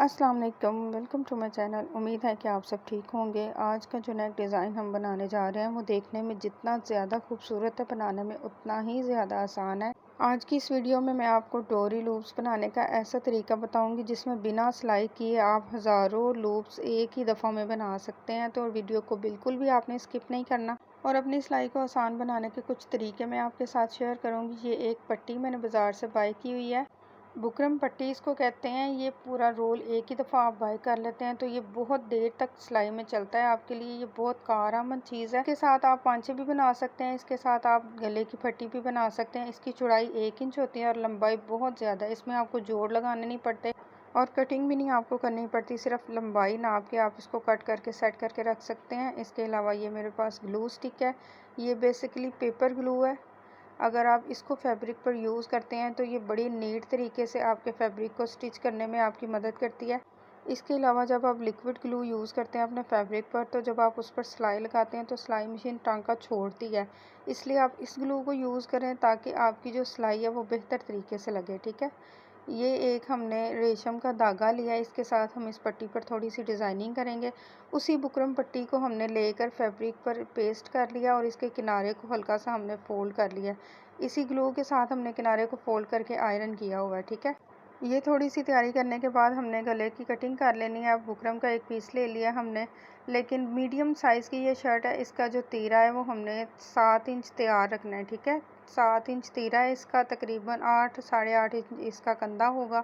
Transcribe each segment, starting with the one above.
अस्सलाम वालेकुम, welcome to my channel. उम्मीद है कि आप सब ठीक होंगे। आज का जो नेक डिज़ाइन हम बनाने जा रहे हैं वो देखने में जितना ज़्यादा खूबसूरत है, बनाने में उतना ही ज़्यादा आसान है। आज की इस वीडियो में मैं आपको डोरी लूप्स बनाने का ऐसा तरीका बताऊंगी जिसमें बिना सिलाई किए आप हज़ारों लूप्स एक ही दफ़ा में बना सकते हैं। तो वीडियो को बिल्कुल भी आपने स्किप नहीं करना। और अपनी सिलाई को आसान बनाने के कुछ तरीके मैं आपके साथ शेयर करूँगी। ये एक पट्टी मैंने बाज़ार से बाय की हुई है, बुकरम पट्टी इसको कहते हैं। ये पूरा रोल एक ही दफ़ा आप बाय कर लेते हैं तो ये बहुत देर तक सिलाई में चलता है। आपके लिए ये बहुत कारआमद चीज़ है। इसके साथ आप पांचे भी बना सकते हैं, इसके साथ आप गले की पट्टी भी बना सकते हैं। इसकी चौड़ाई 1 इंच होती है और लंबाई बहुत ज़्यादा है। इसमें आपको जोड़ लगाने नहीं पड़ते और कटिंग भी नहीं आपको करनी पड़ती, सिर्फ लंबाई नाप के आप इसको कट करके सेट करके रख सकते हैं। इसके अलावा ये मेरे पास ग्लू स्टिक है। ये बेसिकली पेपर ग्लू है। अगर आप इसको फैब्रिक पर यूज़ करते हैं तो ये बड़ी नीट तरीके से आपके फैब्रिक को स्टिच करने में आपकी मदद करती है। इसके अलावा जब आप लिक्विड ग्लू यूज़ करते हैं अपने फैब्रिक पर, तो जब आप उस पर सिलाई लगाते हैं तो सिलाई मशीन टांका छोड़ती है। इसलिए आप इस ग्लू को यूज़ करें ताकि आपकी जो सिलाई है वो बेहतर तरीके से लगे। ठीक है। ये एक हमने रेशम का धागा लिया है, इसके साथ हम इस पट्टी पर थोड़ी सी डिज़ाइनिंग करेंगे। उसी बुकरम पट्टी को हमने लेकर फैब्रिक पर पेस्ट कर लिया और इसके किनारे को हल्का सा हमने फोल्ड कर लिया। इसी ग्लू के साथ हमने किनारे को फोल्ड करके आयरन किया हुआ है। ठीक है। ये थोड़ी सी तैयारी करने के बाद हमने गले की कटिंग कर लेनी है। अब बुकरम का एक पीस ले लिया हमने, लेकिन मीडियम साइज़ की ये शर्ट है। इसका जो तीरा है वो हमने 7 इंच तैयार रखना है। ठीक है। 7 इंच तीरा है इसका, तकरीबन 8 साढ़े 8 इंच इसका कंधा होगा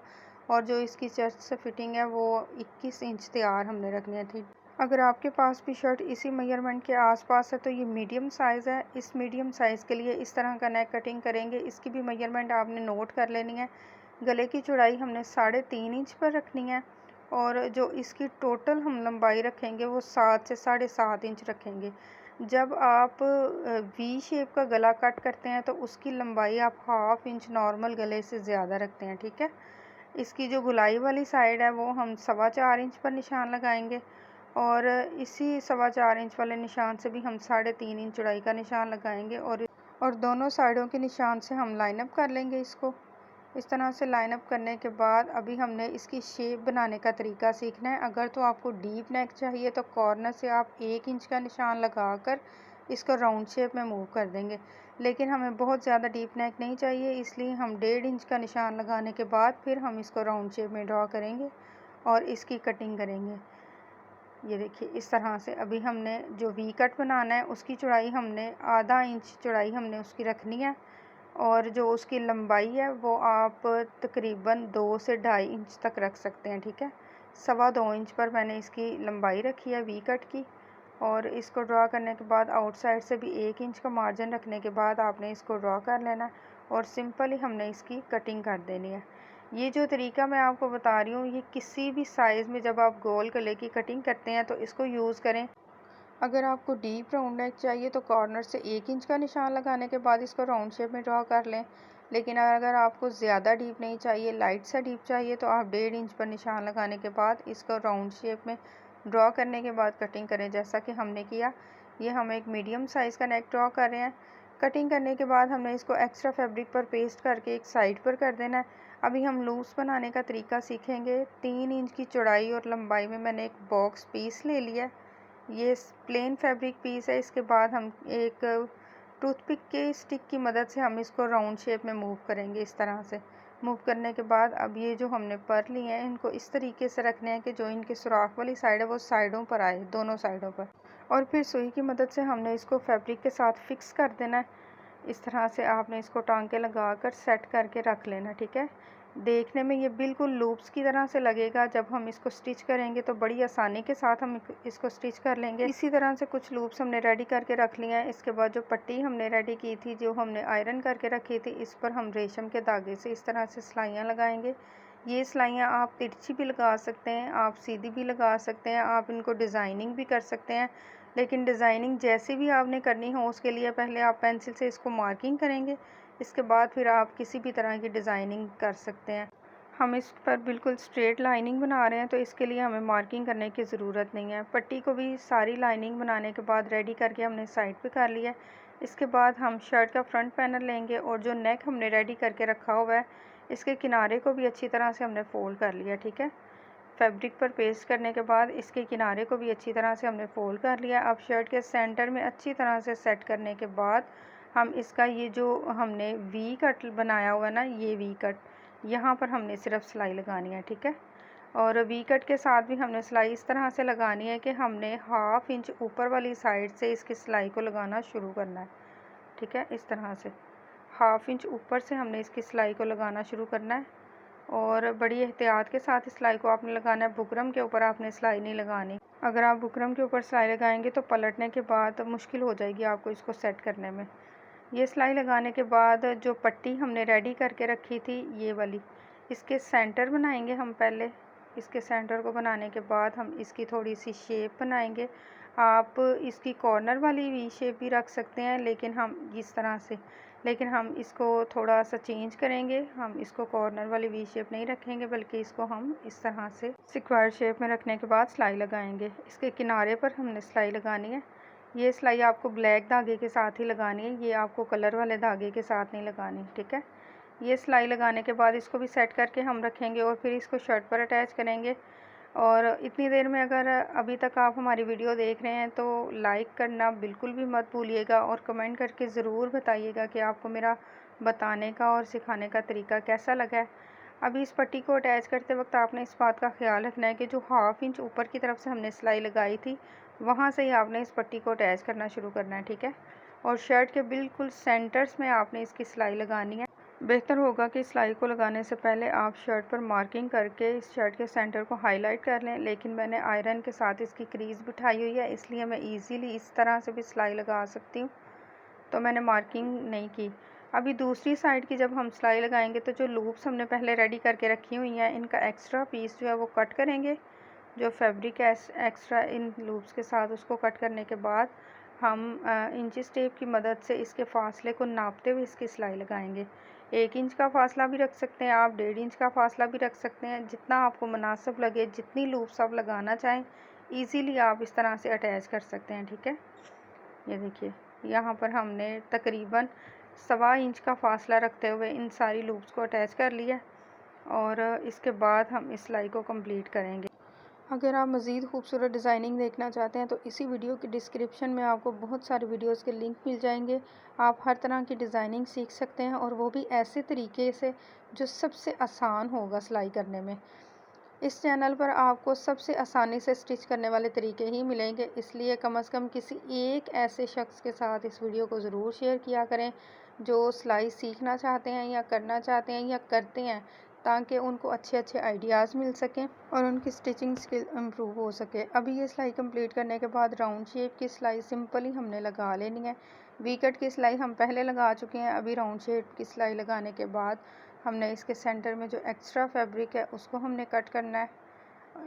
और जो इसकी चेस्ट से फिटिंग है वो 21 इंच तैयार हमने रखनी है। ठीक। अगर आपके पास भी शर्ट इसी मेजरमेंट के आसपास है तो ये मीडियम साइज़ है। इस मीडियम साइज़ के लिए इस तरह का नेक कटिंग करेंगे। इसकी भी मेजरमेंट आपने नोट कर लेनी है। गले की चौड़ाई हमने 3.5 इंच पर रखनी है और जो इसकी टोटल हम लंबाई रखेंगे वो 7 से 7.5 इंच रखेंगे। जब आप वी शेप का गला कट करते हैं तो उसकी लंबाई आप हाफ इंच नॉर्मल गले से ज़्यादा रखते हैं। ठीक है। इसकी जो गुलाई वाली साइड है वो हम 4.25 इंच पर निशान लगाएंगे और इसी 4.25 इंच वाले निशान से भी हम 3.5 इंच चौड़ाई का निशान लगाएंगे और दोनों साइडों के निशान से हम लाइन अप कर लेंगे इसको। इस तरह से लाइन अप करने के बाद अभी हमने इसकी शेप बनाने का तरीका सीखना है। अगर तो आपको डीप नेक चाहिए तो कॉर्नर से आप 1 इंच का निशान लगाकर इसको राउंड शेप में मूव कर देंगे, लेकिन हमें बहुत ज़्यादा डीप नेक नहीं चाहिए, इसलिए हम 1.5 इंच का निशान लगाने के बाद फिर हम इसको राउंड शेप में ड्रॉ करेंगे और इसकी कटिंग करेंगे। ये देखिए इस तरह से। अभी हमने जो वी कट बनाना है उसकी चौड़ाई हमने आधा इंच चौड़ाई हमने उसकी रखनी है और जो उसकी लंबाई है वो आप तकरीबन 2 से 2.5 इंच तक रख सकते हैं। ठीक है। 2.25 इंच पर मैंने इसकी लंबाई रखी है वी कट की और इसको ड्रा करने के बाद आउटसाइड से भी 1 इंच का मार्जिन रखने के बाद आपने इसको ड्रा कर लेना है और सिंपल ही हमने इसकी कटिंग कर देनी है। ये जो तरीका मैं आपको बता रही हूँ ये किसी भी साइज़ में जब आप गोल गले की कटिंग करते हैं तो इसको यूज़ करें। अगर आपको डीप राउंड नेक चाहिए तो कॉर्नर से 1 इंच का निशान लगाने के बाद इसको राउंड शेप में ड्रॉ कर लें, लेकिन अगर आपको ज़्यादा डीप नहीं चाहिए, लाइट सा डीप चाहिए, तो आप 1.5 इंच पर निशान लगाने के बाद इसको राउंड शेप में ड्रॉ करने के बाद कटिंग करें जैसा कि हमने किया। ये हम एक मीडियम साइज़ का नेक ड्रॉ कर रहे हैं। कटिंग करने के बाद हमने इसको एक्स्ट्रा फैब्रिक पर पेस्ट करके एक साइड पर कर देना है। अभी हम लूप्स बनाने का तरीका सीखेंगे। 3 इंच की चौड़ाई और लंबाई में मैंने एक बॉक्स पीस ले लिया है। ये प्लेन फैब्रिक पीस है। इसके बाद हम एक टूथपिक के स्टिक की मदद से हम इसको राउंड शेप में मूव करेंगे। इस तरह से मूव करने के बाद अब ये जो हमने पर लिए हैं इनको इस तरीके से रखने हैं कि जो इनके सुराख वाली साइड है वो साइडों पर आए, दोनों साइडों पर, और फिर सुई की मदद से हमने इसको फैब्रिक के साथ फिक्स कर देना है। इस तरह से आपने इसको टांके लगाकर सेट करके रख लेना। ठीक है। देखने में ये बिल्कुल लूप्स की तरह से लगेगा। जब हम इसको स्टिच करेंगे तो बड़ी आसानी के साथ हम इसको स्टिच कर लेंगे। इसी तरह से कुछ लूप्स हमने रेडी करके रख लिए हैं। इसके बाद जो पट्टी हमने रेडी की थी, जो हमने आयरन करके रखी थी, इस पर हम रेशम के धागे से इस तरह से सिलाइयाँ लगाएंगे। ये सिलाइयाँ आप तिरछी भी लगा सकते हैं, आप सीधी भी लगा सकते हैं, आप इनको डिज़ाइनिंग भी कर सकते हैं, लेकिन डिज़ाइनिंग जैसी भी आपने करनी हो उसके लिए पहले आप पेंसिल से इसको मार्किंग करेंगे। इसके बाद फिर आप किसी भी तरह की डिज़ाइनिंग कर सकते हैं। हम इस पर बिल्कुल स्ट्रेट लाइनिंग बना रहे हैं तो इसके लिए हमें मार्किंग करने की ज़रूरत नहीं है। पट्टी को भी सारी लाइनिंग बनाने के बाद रेडी करके हमने साइड पे कर लिया है। इसके बाद हम शर्ट का फ्रंट पैनल लेंगे और जो नेक हमने रेडी करके रखा हुआ है इसके किनारे को भी अच्छी तरह से हमने फोल्ड कर लिया। ठीक है। फैब्रिक पर पेस्ट करने के बाद इसके किनारे को भी अच्छी तरह से हमने फोल्ड कर लिया। अब शर्ट के सेंटर में अच्छी तरह से सेट करने के बाद हम इसका ये जो हमने वी कट बनाया हुआ है ना, ये वी कट, यहाँ पर हमने सिर्फ सिलाई लगानी है, ठीक है। और वी कट के साथ भी हमने सिलाई इस तरह से लगानी है कि हमने 1/2 इंच ऊपर वाली साइड से इसकी सिलाई को लगाना शुरू करना है, ठीक है। इस तरह से 1/2 इंच ऊपर से हमने इसकी सिलाई को लगाना शुरू करना है और बड़ी एहतियात के साथ इस सिलाई को आपने लगाना है। बुकरम के ऊपर आपने सिलाई नहीं लगानी। अगर आप बुकरम के ऊपर सिलाई लगाएंगे तो पलटने के बाद मुश्किल हो जाएगी आपको इसको सेट करने में। ये सिलाई लगाने के बाद जो पट्टी हमने रेडी करके रखी थी, ये वाली, इसके सेंटर बनाएंगे हम पहले। इसके सेंटर को बनाने के बाद हम इसकी थोड़ी सी शेप बनाएंगे। आप इसकी कॉर्नर वाली वी शेप भी रख सकते हैं, लेकिन हम इस तरह से, लेकिन हम इसको थोड़ा सा चेंज करेंगे। हम इसको कॉर्नर वाली वी शेप नहीं रखेंगे, बल्कि इसको हम इस तरह से स्क्वायर शेप में रखने के बाद सिलाई लगाएंगे। इसके किनारे पर हमने सिलाई लगानी है। ये सिलाई आपको ब्लैक धागे के साथ ही लगानी है, ये आपको कलर वाले धागे के साथ नहीं लगानी, ठीक है। ये सिलाई लगाने के बाद इसको भी सेट करके हम रखेंगे और फिर इसको शर्ट पर अटैच करेंगे। और इतनी देर में अगर अभी तक आप हमारी वीडियो देख रहे हैं तो लाइक करना बिल्कुल भी मत भूलिएगा और कमेंट करके ज़रूर बताइएगा कि आपको मेरा बताने का और सिखाने का तरीका कैसा लगा है। अभी इस पट्टी को अटैच करते वक्त आपने इस बात का ख्याल रखना है कि जो 1/2 इंच ऊपर की तरफ से हमने सिलाई लगाई थी, वहाँ से ही आपने इस पट्टी को अटैच करना शुरू करना है, ठीक है। और शर्ट के बिल्कुल सेंटर्स में आपने इसकी सिलाई लगानी है। बेहतर होगा कि सिलाई को लगाने से पहले आप शर्ट पर मार्किंग करके इस शर्ट के सेंटर को हाईलाइट कर लें, लेकिन मैंने आयरन के साथ इसकी क्रीज़ बिठाई हुई है, इसलिए मैं इजीली इस तरह से भी सिलाई लगा सकती हूँ, तो मैंने मार्किंग नहीं की। अभी दूसरी साइड की जब हम सिलाई लगाएंगे तो जो लूप्स हमने पहले रेडी करके रखी हुई हैं, इनका एक्स्ट्रा पीस जो है वो कट करेंगे। जो फैब्रिक है एक्स्ट्रा इन लूप्स के साथ, उसको कट करने के बाद हम इंचिस टेप की मदद से इसके फासले को नापते हुए इसकी सिलाई लगाएंगे। 1 इंच का फासला भी रख सकते हैं आप, 1.5 इंच का फासला भी रख सकते हैं, जितना आपको मुनासिब लगे, जितनी लूप्स आप लगाना चाहें, ईज़िली आप इस तरह से अटैच कर सकते हैं, ठीक है। ये देखिए, यहाँ पर हमने तकरीबन 1.25 इंच का फासला रखते हुए इन सारी लूप्स को अटैच कर लिया और इसके बाद हम इस सिलाई को कंप्लीट करेंगे। अगर आप मज़ीद खूबसूरत डिज़ाइनिंग देखना चाहते हैं तो इसी वीडियो की डिस्क्रिप्शन में आपको बहुत सारे वीडियोस के लिंक मिल जाएंगे। आप हर तरह की डिज़ाइनिंग सीख सकते हैं और वो भी ऐसे तरीके से जो सबसे आसान होगा सिलाई करने में। इस चैनल पर आपको सबसे आसानी से स्टिच करने वाले तरीके ही मिलेंगे, इसलिए कम से कम किसी एक ऐसे शख्स के साथ इस वीडियो को ज़रूर शेयर किया करें जो सिलाई सीखना चाहते हैं या करना चाहते हैं या करते हैं, ताकि उनको अच्छे अच्छे आइडियाज़ मिल सकें और उनकी स्टिचिंग स्किल इम्प्रूव हो सके। अभी ये सिलाई कंप्लीट करने के बाद राउंड शेप की सिलाई सिंपल ही हमने लगा लेनी है। वी कट की सिलाई हम पहले लगा चुके हैं। अभी राउंड शेप की सिलाई लगाने के बाद हमने इसके सेंटर में जो एक्स्ट्रा फैब्रिक है उसको हमने कट करना है,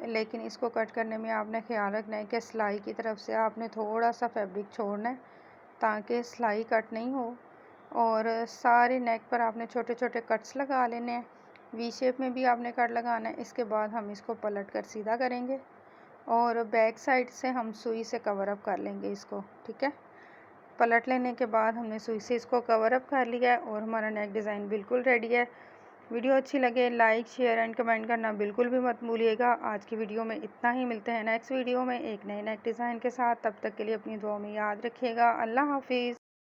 लेकिन इसको कट करने में आपने ख्याल रखना है कि सिलाई की तरफ से आपने थोड़ा सा फैब्रिक छोड़ना है ताकि सिलाई कट नहीं हो। और सारे नेक पर आपने छोटे छोटे कट्स लगा लेने हैं। वी शेप में भी आपने कट लगाना है। इसके बाद हम इसको पलट कर सीधा करेंगे और बैक साइड से हम सुई से कवर अप कर लेंगे इसको, ठीक है। पलट लेने के बाद हमने सुई से इसको कवर अप कर लिया है और हमारा नेक डिज़ाइन बिल्कुल रेडी है। वीडियो अच्छी लगे लाइक शेयर एंड कमेंट करना बिल्कुल भी मत भूलिएगा। आज की वीडियो में इतना ही, मिलते हैं नेक्स्ट वीडियो में एक नए नेक डिज़ाइन के साथ। तब तक के लिए अपनी दुआ में याद रखिएगा। अल्लाह हाफिज़।